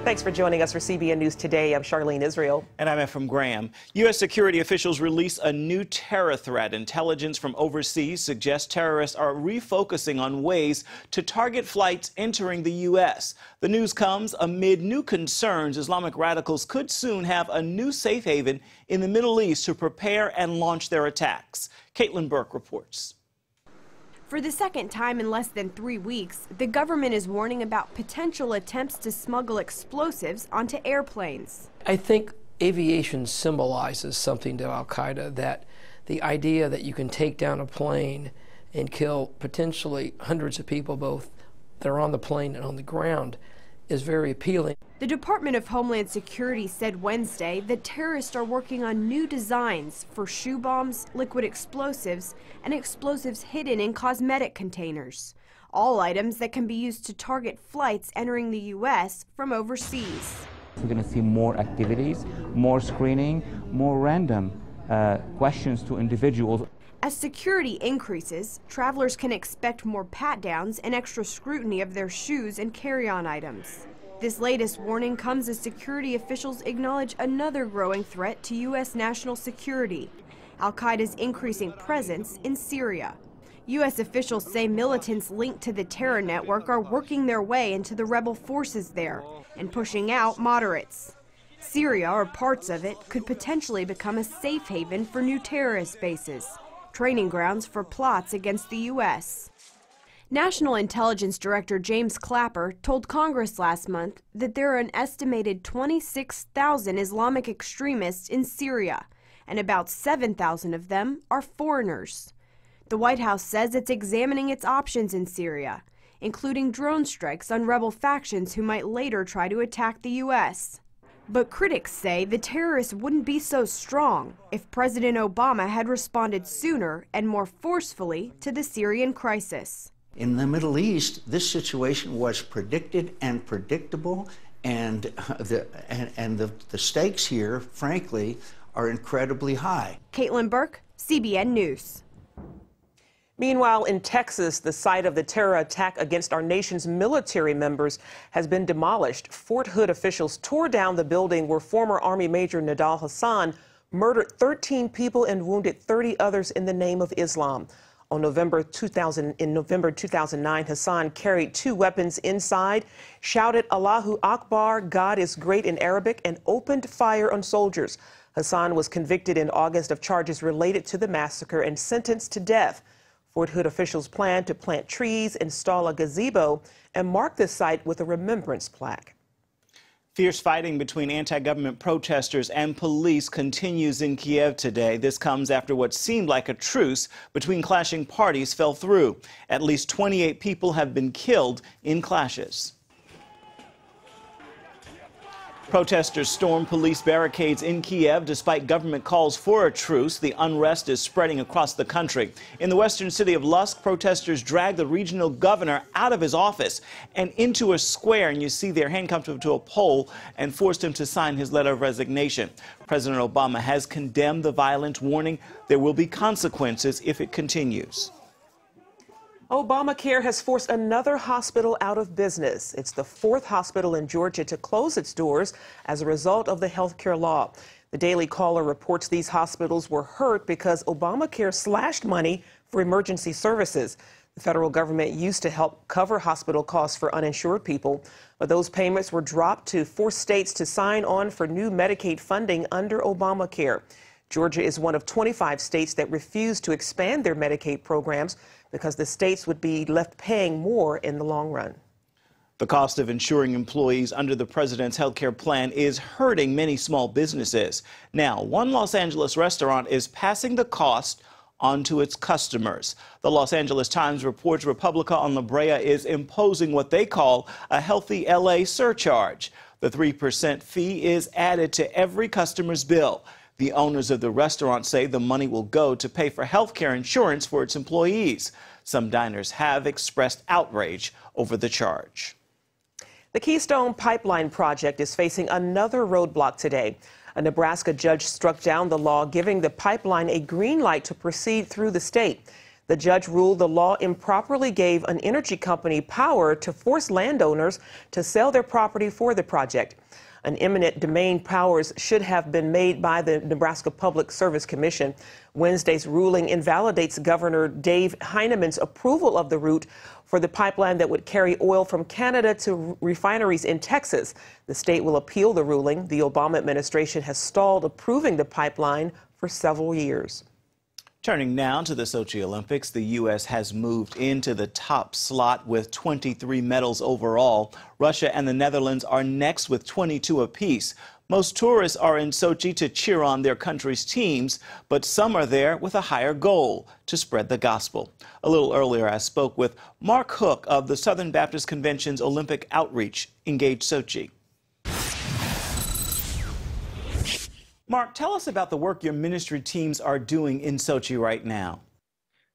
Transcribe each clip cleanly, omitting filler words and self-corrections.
Thanks for joining us for CBN News Today. I'm Charlene Israel. And I'm Ephraim Graham. U.S. security officials release a new terror threat. Intelligence from overseas suggests terrorists are refocusing on ways to target flights entering the U.S. The news comes amid new concerns Islamic radicals could soon have a new safe haven in the Middle East to prepare and launch their attacks. Caitlin Burke reports. For the second time in less than 3 weeks, the government is warning about potential attempts to smuggle explosives onto airplanes. I think aviation symbolizes something to al-Qaeda, that the idea that you can take down a plane and kill potentially hundreds of people, both that are on the plane and on the ground, is very appealing. The Department of Homeland Security said Wednesday that terrorists are working on new designs for shoe bombs, liquid explosives, and explosives hidden in cosmetic containers. All items that can be used to target flights entering the U.S. from overseas. We're going to see more activities, more screening, more random questions to individuals. As security increases, travelers can expect more pat-downs and extra scrutiny of their shoes and carry-on items. This latest warning comes as security officials acknowledge another growing threat to U.S. national security: al-Qaeda's increasing presence in Syria. U.S. officials say militants linked to the terror network are working their way into the rebel forces there and pushing out moderates. Syria, or parts of it, could potentially become a safe haven for new terrorist bases, training grounds for plots against the U.S. National Intelligence Director James Clapper told Congress last month that there are an estimated 26,000 Islamic extremists in Syria, and about 7,000 of them are foreigners. The White House says it's examining its options in Syria, including drone strikes on rebel factions who might later try to attack the U.S. But critics say the terrorists wouldn't be so strong if President Obama had responded sooner and more forcefully to the Syrian crisis. In the Middle East, this situation was predicted and predictable, and the stakes here, frankly, are incredibly high. Caitlin Burke, CBN News. Meanwhile, in Texas, the site of the terror attack against our nation's military members has been demolished. Fort Hood officials tore down the building where former Army Major Nidal Hasan murdered 13 people and wounded 30 others in the name of Islam. In November 2009, Hasan carried 2 weapons inside, shouted Allahu Akbar, God is great in Arabic, and opened fire on soldiers. Hasan was convicted in August of charges related to the massacre and sentenced to death. Fort Hood officials plan to plant trees, install a gazebo, and mark the site with a remembrance plaque. Fierce fighting between anti-government protesters and police continues in Kiev today. This comes after what seemed like a truce between clashing parties fell through. At least 28 people have been killed in clashes. Protesters stormed police barricades in Kiev despite government calls for a truce. The unrest is spreading across the country. In the western city of Lusk, protesters dragged the regional governor out of his office and into a square, and you see they're handcuffed him to a pole and forced him to sign his letter of resignation. President Obama has condemned the violence, warning there will be consequences if it continues. Obamacare has forced another hospital out of business. It's the 4th hospital in Georgia to close its doors as a result of the health care law. The Daily Caller reports these hospitals were hurt because Obamacare slashed money for emergency services. The federal government used to help cover hospital costs for uninsured people, but those payments were dropped to force states to sign on for new Medicaid funding under Obamacare. Georgia is one of 25 states that refused to expand their Medicaid programs because the states would be left paying more in the long run. The cost of insuring employees under the president's health care plan is hurting many small businesses. Now, one Los Angeles restaurant is passing the cost on to its customers. The Los Angeles Times reports Republica on La Brea is imposing what they call a healthy LA surcharge. The 3% fee is added to every customer's bill. The owners of the restaurant say the money will go to pay for health care insurance for its employees. Some diners have expressed outrage over the charge. The Keystone Pipeline project is facing another roadblock today. A Nebraska judge struck down the law giving the pipeline a green light to proceed through the state. The judge ruled the law improperly gave an energy company power to force landowners to sell their property for the project. An eminent domain powers should have been made by the Nebraska Public Service Commission. Wednesday's ruling invalidates Governor Dave Heinemann's approval of the route for the pipeline that would carry oil from Canada to refineries in Texas. The state will appeal the ruling. The Obama administration has stalled approving the pipeline for several years. Turning now to the Sochi Olympics, the U.S. has moved into the top slot with 23 medals overall. Russia and the Netherlands are next with 22 apiece. Most tourists are in Sochi to cheer on their country's teams, but some are there with a higher goal: to spread the gospel. A little earlier, I spoke with Mark Hook of the Southern Baptist Convention's Olympic Outreach, Engage Sochi. Mark, tell us about the work your ministry teams are doing in Sochi right now.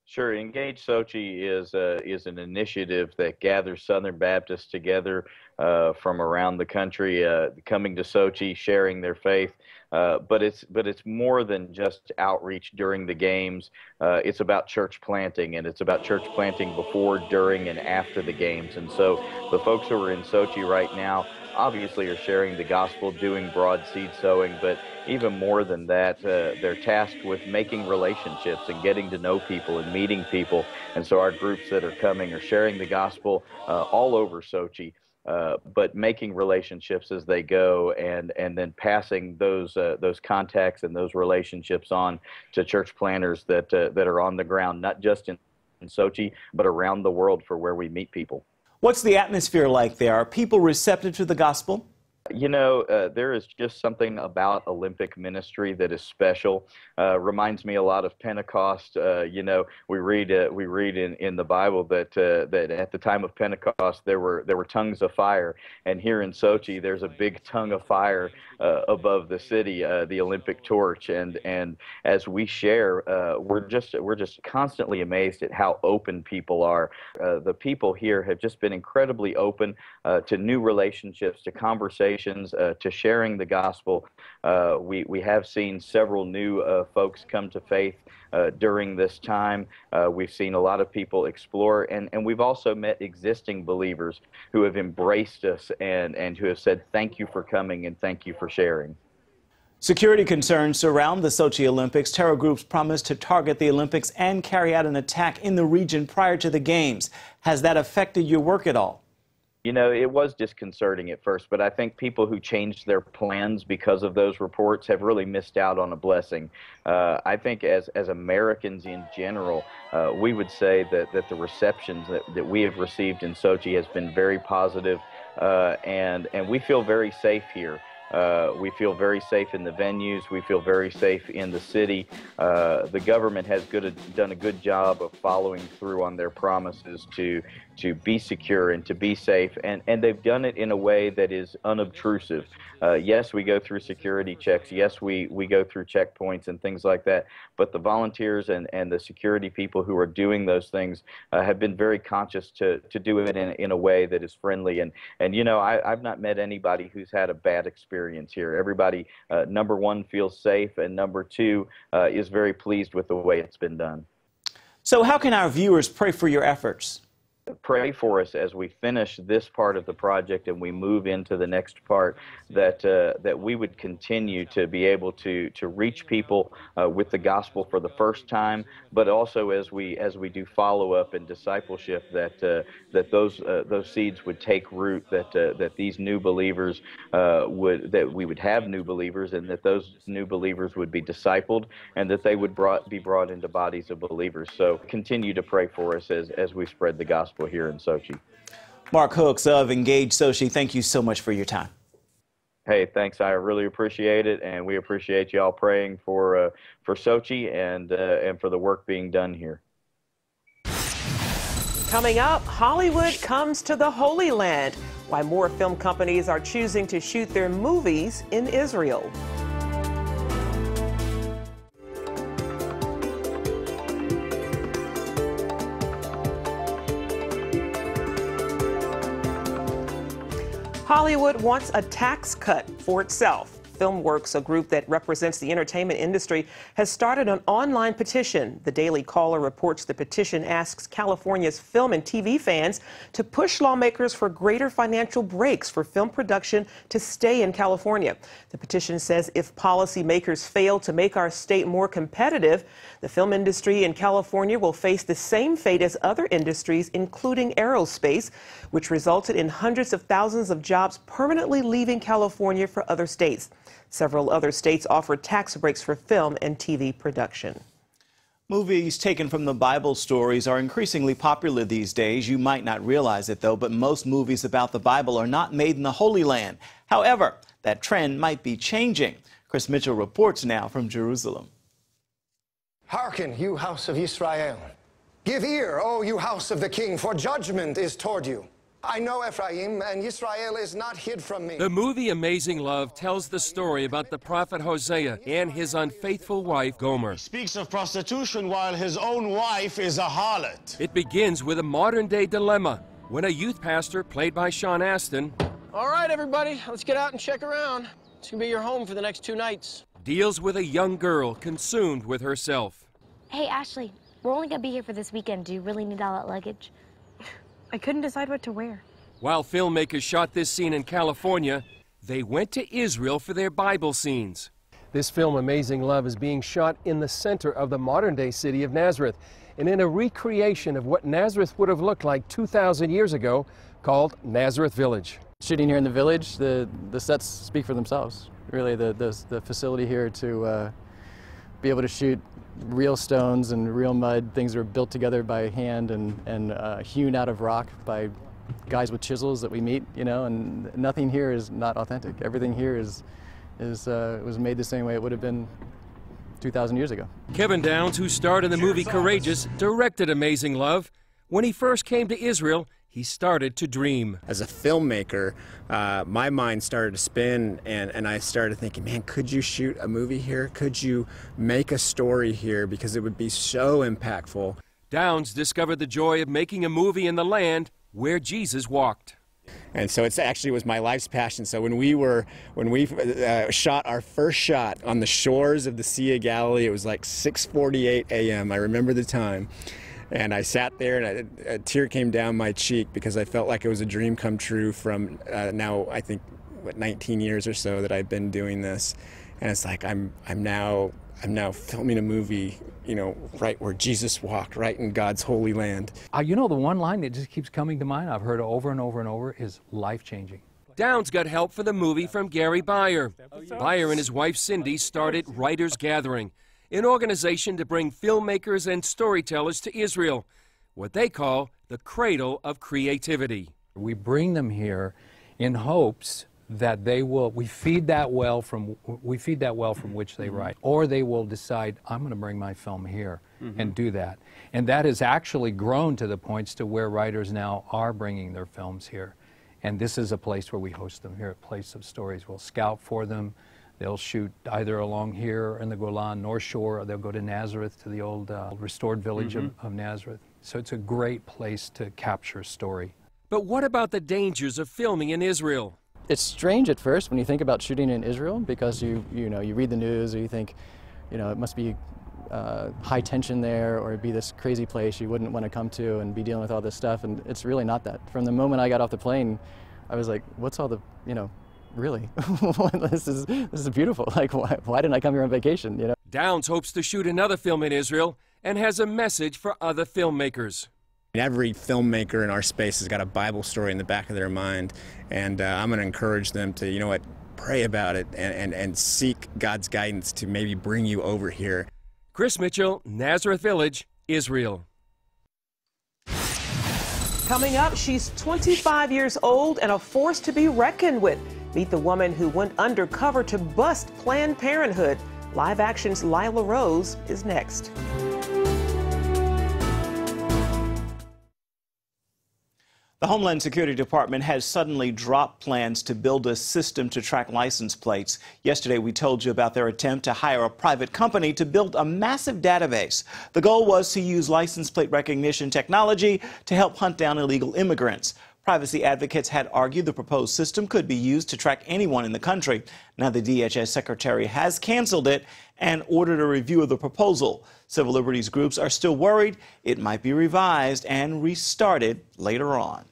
Sure. Engage Sochi is an initiative that gathers Southern Baptists together from around the country, coming to Sochi, sharing their faith. But it's more than just outreach during the games. It's about church planting, and it's about church planting before, during, and after the games. And so the folks who are in Sochi right now obviously are sharing the gospel, doing broad seed sowing, but even more than that, they're tasked with making relationships and getting to know people and meeting people. And so our groups that are coming are sharing the gospel all over Sochi, but making relationships as they go, and then passing those contacts and those relationships on to church planners that are on the ground, not just in Sochi, but around the world, for where we meet people. What's the atmosphere like there? Are people receptive to the gospel? You know, there is just something about Olympic ministry that is special. Reminds me a lot of Pentecost. You know, we read in the Bible that at the time of Pentecost there were tongues of fire, and here in Sochi there's a big tongue of fire above the city, the Olympic torch. And as we share, we're just constantly amazed at how open people are. The people here have just been incredibly open to new relationships, to conversations, to sharing the gospel. We have seen several new folks come to faith during this time. We've seen a lot of people explore, and we've also met existing believers who have embraced us and who have said, thank you for coming and thank you for sharing. Security concerns surround the Sochi Olympics. Terror groups promised to target the Olympics and carry out an attack in the region prior to the Games. Has that affected your work at all? You know, it was disconcerting at first, but I think people who changed their plans because of those reports have really missed out on a blessing. I think as Americans in general, we would say that the receptions that we have received in Sochi has been very positive, and we feel very safe here. We feel very safe in the venues. We feel very safe in the city. The government has done a good job of following through on their promises to be secure and to be safe, and they've done it in a way that is unobtrusive. Yes, we go through security checks. Yes, we go through checkpoints and things like that, but the volunteers and the security people who are doing those things have been very conscious to do it in a way that is friendly. And you know, I've not met anybody who's had a bad experience here. Everybody, number one, feels safe, and number two, is very pleased with the way it's been done. So how can our viewers pray for your efforts? Pray for us as we finish this part of the project and we move into the next part, that we would continue to be able to reach people with the gospel for the first time, but also as we do follow up and discipleship, that those seeds would take root, that these new believers that we would have new believers, and that those new believers would be discipled, and that they would be brought into bodies of believers. So continue to pray for us as we spread the gospel here in Sochi. Mark Hooks of Engage Sochi, thank you so much for your time. Hey, thanks. I really appreciate it, and we appreciate y'all praying for Sochi and for the work being done here. Coming up, Hollywood comes to the Holy Land. Why more film companies are choosing to shoot their movies in Israel. Hollywood wants a tax cut for itself. FilmWorks, a group that represents the entertainment industry, has started an online petition. The Daily Caller reports the petition asks California's film and TV fans to push lawmakers for greater financial breaks for film production to stay in California. The petition says if policymakers fail to make our state more competitive, the film industry in California will face the same fate as other industries, including aerospace, which resulted in hundreds of thousands of jobs permanently leaving California for other states. Several other states offer tax breaks for film and TV production. Movies taken from the Bible stories are increasingly popular these days. You might not realize it, though, but most movies about the Bible are not made in the Holy Land. However, that trend might be changing. Chris Mitchell reports now from Jerusalem. Hearken, you house of Israel. Give ear, O you house of the king, for judgment is toward you. I know Ephraim, and Israel is not hid from me. The movie Amazing Love tells the story about the prophet Hosea and his unfaithful wife, Gomer. He speaks of prostitution while his own wife is a harlot. It begins with a modern-day dilemma when a youth pastor, played by Sean Astin, all right, everybody, let's get out and check around. It's gonna be your home for the next 2 nights. deals with a young girl consumed with herself. Hey, Ashley, we're only gonna be here for this weekend. Do you really need all that luggage? I couldn't decide what to wear. While filmmakers shot this scene in California, they went to Israel for their Bible scenes. This film, Amazing Love, is being shot in the center of the modern-day city of Nazareth, and in a recreation of what Nazareth would have looked like 2,000 years ago, called Nazareth Village. Shooting here in the village, the sets speak for themselves. Really, the facility here to be able to shoot real stones and real mud, things that are built together by hand and hewn out of rock by guys with chisels that we meet, you know, and nothing here is not authentic. Everything here was made the same way it would have been 2,000 years ago. Kevin Downs, who starred in the movie Courageous, directed Amazing Love. When he first came to Israel, he started to dream. As a filmmaker, my mind started to spin, and I started thinking, man, could you shoot a movie here? Could you make a story here? Because it would be so impactful. Downs discovered the joy of making a movie in the land where Jesus walked. And so it actually was my life's passion. So when we shot our first shot on the shores of the Sea of Galilee, it was like 6:48 a.m. I remember the time. And I sat there, and a tear came down my cheek because I felt like it was a dream come true from now, I think, 19 years or so that I've been doing this. And it's like I'm now filming a movie, you know, right where Jesus walked, right in God's holy land. You know, the one line that just keeps coming to mind, I've heard over and over and over, is life-changing. Downs got help for the movie from Gary Beyer. Beyer and his wife Cindy started Writers Gathering, an organization to bring filmmakers and storytellers to Israel, what they call the cradle of creativity. We bring them here in hopes that we feed that well from which they write, or they will decide, I'm going to bring my film here and do that. And that has actually grown to the points to where writers now are bringing their films here. And this is a place where we host them here at Place of Stories. We'll scout for them. They'll shoot either along here in the Golan North Shore, or they'll go to Nazareth, to the old restored village of Nazareth. So it's a great place to capture a story. But what about the dangers of filming in Israel? It's strange at first when you think about shooting in Israel, because you read the news, or you think, you know, it must be high tension there, or it'd be this crazy place you wouldn't want to come to and be dealing with all this stuff, and it's really not that. From the moment I got off the plane, I was like, what's all the, you know, really? this is beautiful. Like, why didn't I come here on vacation, you know? Downs hopes to shoot another film in Israel and has a message for other filmmakers. Every filmmaker in our space has got a Bible story in the back of their mind, and I'm going to encourage them to, you know what, pray about it and seek God's guidance to maybe bring you over here. Chris Mitchell, Nazareth Village, Israel. Coming up, she's 25 years old and a force to be reckoned with. Meet the woman who went undercover to bust Planned Parenthood. Live Action's Lila Rose is next. The Homeland Security Department has suddenly dropped plans to build a system to track license plates. Yesterday, we told you about their attempt to hire a private company to build a massive database. The goal was to use license plate recognition technology to help hunt down illegal immigrants. Privacy advocates had argued the proposed system could be used to track anyone in the country. Now the DHS secretary has canceled it and ordered a review of the proposal. Civil liberties groups are still worried it might be revised and restarted later on.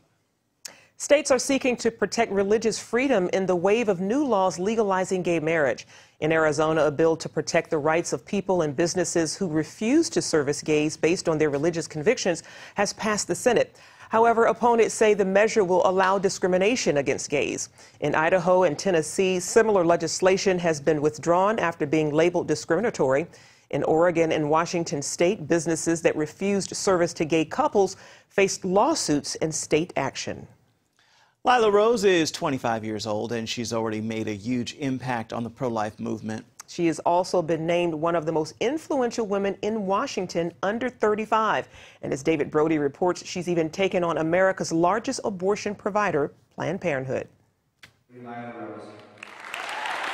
States are seeking to protect religious freedom in the wave of new laws legalizing gay marriage. In Arizona, a bill to protect the rights of people and businesses who refuse to service gays based on their religious convictions has passed the Senate. However, opponents say the measure will allow discrimination against gays. In Idaho and Tennessee, similar legislation has been withdrawn after being labeled discriminatory. In Oregon and Washington state, businesses that refused service to gay couples faced lawsuits and state action. Lila Rose is 25 years old, and she's already made a huge impact on the pro-life movement. She has also been named one of the most influential women in Washington under 35. And as David Brody reports, she's even taken on America's largest abortion provider, Planned Parenthood.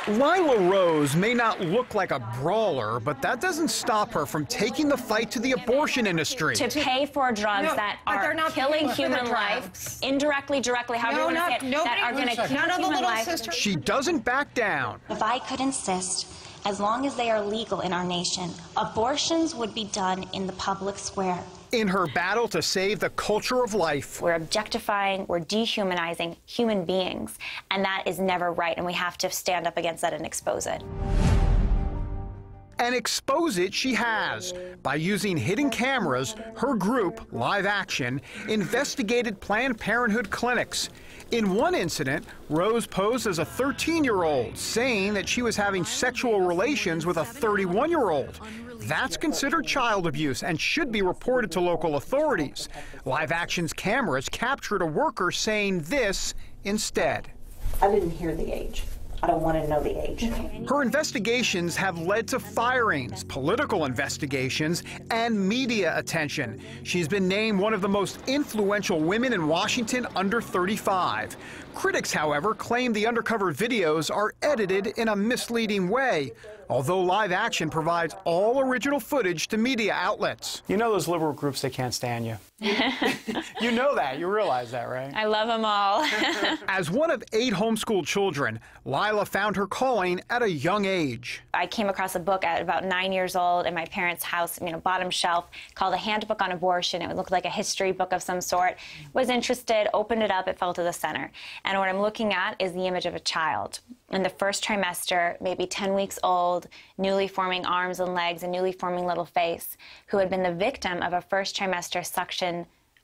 Lila Rose may not look like a brawler, but that doesn't stop her from taking the fight to the abortion industry. To pay for drugs that are killing human life, indirectly, directly, however you want to say it, that are going to kill human life. She doesn't back down. If I could insist, as long as they are legal in our nation, abortions would be done in the public square. In her battle to save the culture of life. We're objectifying, we're dehumanizing human beings, and that is never right, and we have to stand up against that and expose it. And expose it she has. By using hidden cameras, her group, Live Action, investigated Planned Parenthood clinics. In one incident, Rose posed as a 13-year-old, saying that she was having sexual relations with a 31-year-old. That's considered child abuse and should be reported to local authorities. Live Action's cameras captured a worker saying this instead. I didn't hear the age. I don't want to know the age. Her investigations have led to firings, political investigations, and media attention. She's been named one of the most influential women in Washington under 35. Critics, however, claim the undercover videos are edited in a misleading way, although Live Action provides all original footage to media outlets. You know those liberal groups, they can't stand you. You know that. You realize that, right? I love them all. As one of 8 homeschooled children, Lila found her calling at a young age. I came across a book at about 9 years old in my parents' house, bottom shelf, called A Handbook on Abortion. It looked like a history book of some sort. Was interested, opened it up, it fell to the center. And what I'm looking at is the image of a child. In the first trimester, maybe 10 weeks old, newly forming arms and legs, a newly forming little face, who had been the victim of a first trimester suction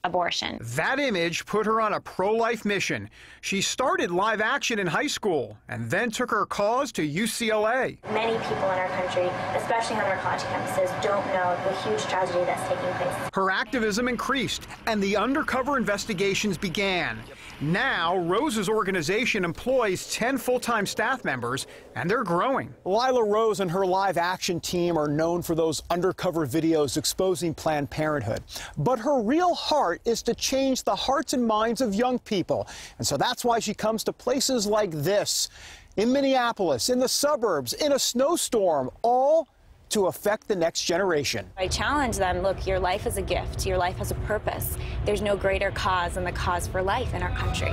abortion. That image put her on a pro-life mission. She started Live Action in high school and then took her cause to UCLA. Many people in our country, especially on our college campuses, don't know the huge tragedy that's taking place. Her activism increased and the undercover investigations began. Now, Rose's organization employs 10 full-time staff members, and they're growing. Lila Rose and her Live Action team are known for those undercover videos exposing Planned Parenthood. But her real heart is to change the hearts and minds of young people. And so that's why she comes to places like this, in Minneapolis, in the suburbs, in a snowstorm, all to affect the next generation. I challenge them, look, your life is a gift. Your life has a purpose. There's no greater cause than the cause for life in our country.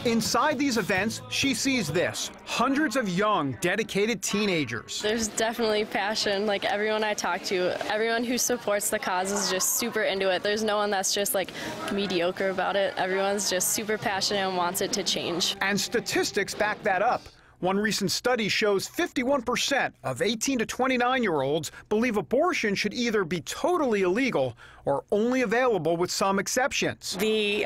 Inside these events, she sees this, hundreds of young, dedicated teenagers. There's definitely passion. Like everyone I talk to, everyone who supports the cause is just super into it. There's no one that's just like mediocre about it. Everyone's just super passionate and wants it to change. And statistics back that up. One recent study shows 51% of 18 to 29-year-olds believe abortion should either be totally illegal or only available with some exceptions. The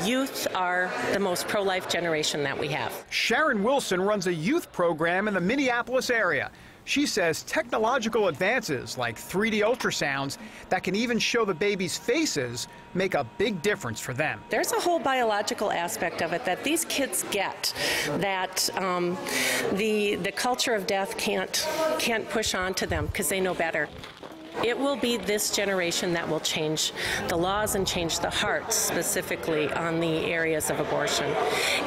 youth are the most pro-life generation that we have. Sharon Wilson runs a youth program in the Minneapolis area. She says technological advances like 3D ultrasounds that can even show the babies' faces make a big difference for them. There's a whole biological aspect of it that these kids get, that the culture of death can't push on to them because they know better. It will be this generation that will change the laws and change the hearts specifically on the areas of abortion.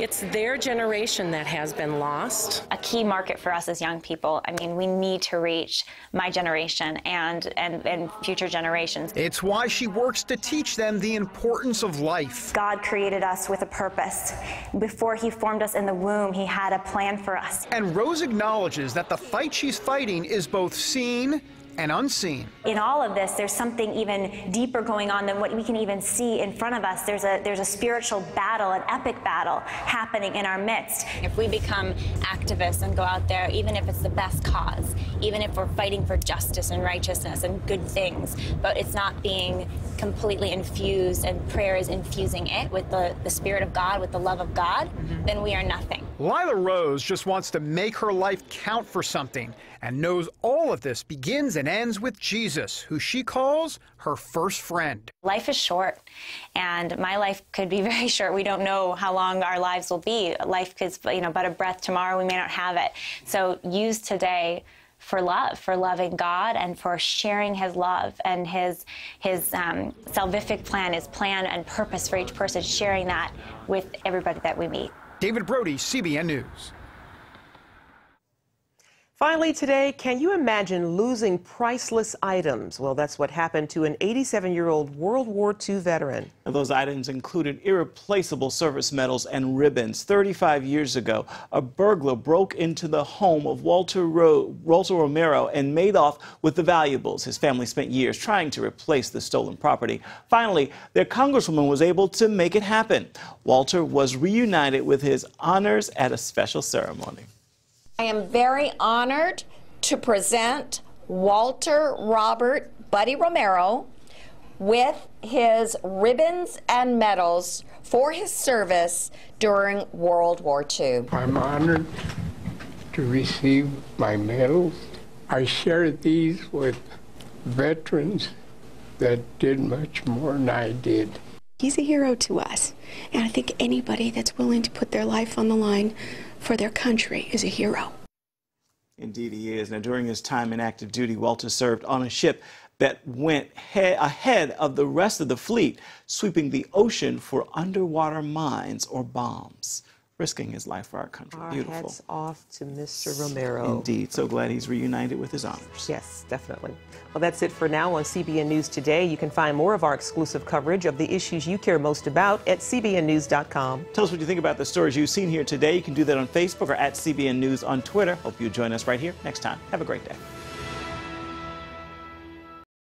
It's their generation that has been lost. A key market for us as young people, I mean, we need to reach my generation and future generations. It's why she works to teach them the importance of life. God created us with a purpose. Before he formed us in the womb, he had a plan for us. And Rose acknowledges that the fight she's fighting is both seen and unseen. In all of this, there's something even deeper going on than what we can even see in front of us. There's a spiritual battle, an epic battle happening in our midst. If we become activists and go out there, even if it's the best cause, even if we're fighting for justice and righteousness and good things, but it's not being completely infused and prayer is infusing it with the Spirit of God, with the love of God, then we are nothing. Lila Rose just wants to make her life count for something and knows all of this begins and ends with Jesus, who she calls her first friend. Life is short, and my life could be very short. We don't know how long our lives will be. Life is, but a breath. Tomorrow we may not have it. So use today for love, for loving God, and for sharing his love and his salvific plan, his plan and purpose for each person, sharing that with everybody that we meet. David Brody, CBN News. Finally today, can you imagine losing priceless items? Well, that's what happened to an 87-year-old World War II veteran. Now, those items included irreplaceable service medals and ribbons. 35 years ago, a burglar broke into the home of Walter Romero and made off with the valuables. His family spent years trying to replace the stolen property. Finally, their congresswoman was able to make it happen. Walter was reunited with his honors at a special ceremony. I am very honored to present Walter Robert Buddy Romero with his ribbons and medals for his service during World War II. I'm honored to receive my medals. I share these with veterans that did much more than I did. He's a hero to us, and I think anybody that's willing to put their life on the line for their country is a hero. Indeed he is. Now, during his time in active duty, Walter served on a ship that went ahead of the rest of the fleet, sweeping the ocean for underwater mines or bombs, risking his life for our country. Beautiful. Hats off to Mr. Romero. Indeed. So glad he's reunited with his honors. Yes, definitely. Well, that's it for now on CBN News Today. You can find more of our exclusive coverage of the issues you care most about at cbnnews.com. Tell us what you think about the stories you've seen here today. You can do that on Facebook or at CBN News on Twitter. Hope you join us right here next time. Have a great day.